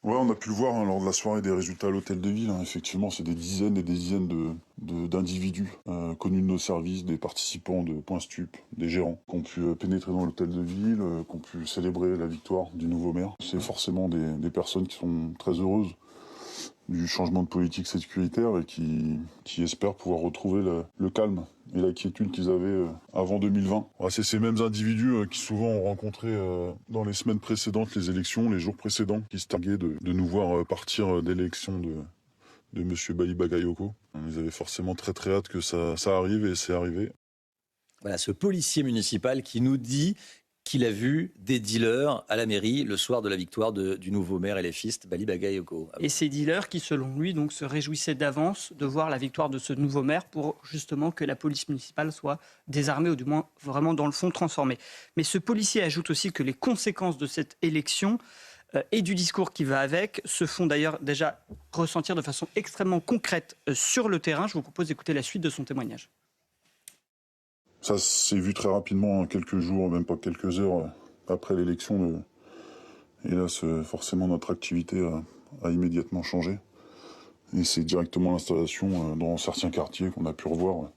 Ouais, on a pu le voir lors de la soirée des résultats à l'hôtel de ville. Effectivement, c'est des dizaines et des dizaines d'individus connus de nos services, des participants de Point Stup, des gérants, qui ont pu pénétrer dans l'hôtel de ville, qui ont pu célébrer la victoire du nouveau maire. C'est forcément des personnes qui sont très heureuses du changement de politique sécuritaire et qui espèrent pouvoir retrouver le calme et la quiétude qu'ils avaient avant 2020. Ouais, c'est ces mêmes individus qui souvent ont rencontré dans les semaines précédentes les élections, les jours précédents, qui se targuaient de nous voir partir d'élection de M. Bayi Bagayoko. Ils avaient forcément très très hâte que ça arrive et c'est arrivé. Voilà, ce policier municipal qui nous dit qu'il a vu des dealers à la mairie le soir de la victoire du nouveau maire LFiste, Bali Bagayoko. Et ces dealers qui, selon lui, donc, se réjouissaient d'avance de voir la victoire de ce nouveau maire pour justement que la police municipale soit désarmée, ou du moins vraiment dans le fond transformée. Mais ce policier ajoute aussi que les conséquences de cette élection et du discours qui va avec se font d'ailleurs déjà ressentir de façon extrêmement concrète sur le terrain. Je vous propose d'écouter la suite de son témoignage. Ça s'est vu très rapidement, quelques jours, même pas quelques heures après l'élection. Et là, forcément, notre activité a immédiatement changé. Et c'est directement l'installation dans certains quartiers qu'on a pu revoir.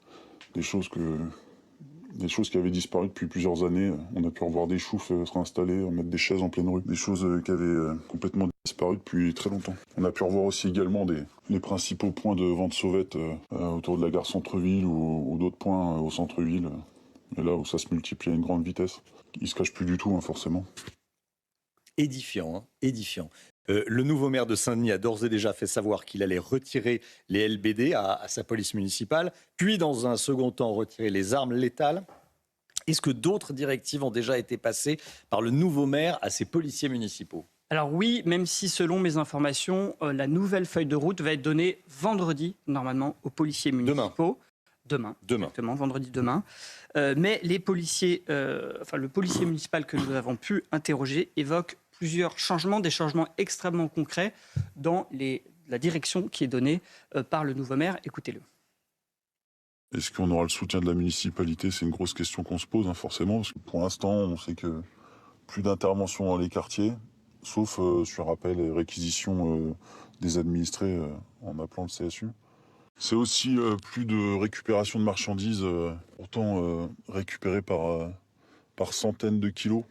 Des choses qui avaient disparu depuis plusieurs années. On a pu revoir des choufs se réinstaller, mettre des chaises en pleine rue. Des choses qui avaient complètement disparu depuis très longtemps. On a pu revoir aussi également les principaux points de vente sauvette autour de la gare centre-ville ou d'autres points au centre-ville. Et là où ça se multiplie à une grande vitesse. Ils se cachent plus du tout, forcément. Édifiant, édifiant. Le nouveau maire de Saint-Denis a d'ores et déjà fait savoir qu'il allait retirer les LBD à sa police municipale, puis dans un second temps retirer les armes létales. Est-ce que d'autres directives ont déjà été passées par le nouveau maire à ses policiers municipaux ? Alors oui, même si selon mes informations, la nouvelle feuille de route va être donnée vendredi, normalement, aux policiers municipaux. Demain. Exactement, vendredi demain. Mais les policiers, le policier municipal que nous avons pu interroger évoque plusieurs changements, des changements extrêmement concrets dans la direction qui est donnée par le nouveau maire. Écoutez-le. Est-ce qu'on aura le soutien de la municipalité ? C'est une grosse question qu'on se pose, forcément. Parce que pour l'instant, on sait que plus d'interventions dans les quartiers, sauf sur appel et réquisition des administrés en appelant le CSU. C'est aussi plus de récupération de marchandises, pourtant récupérées par centaines de kilos,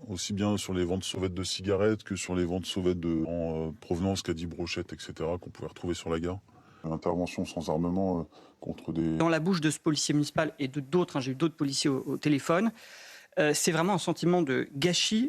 aussi bien sur les ventes sauvettes de cigarettes que sur les ventes sauvettes en provenance caddie brochette, etc., qu'on pouvait retrouver sur la gare. Intervention sans armement contre des... Dans la bouche de ce policier municipal et de d'autres, j'ai eu d'autres policiers au téléphone, c'est vraiment un sentiment de gâchis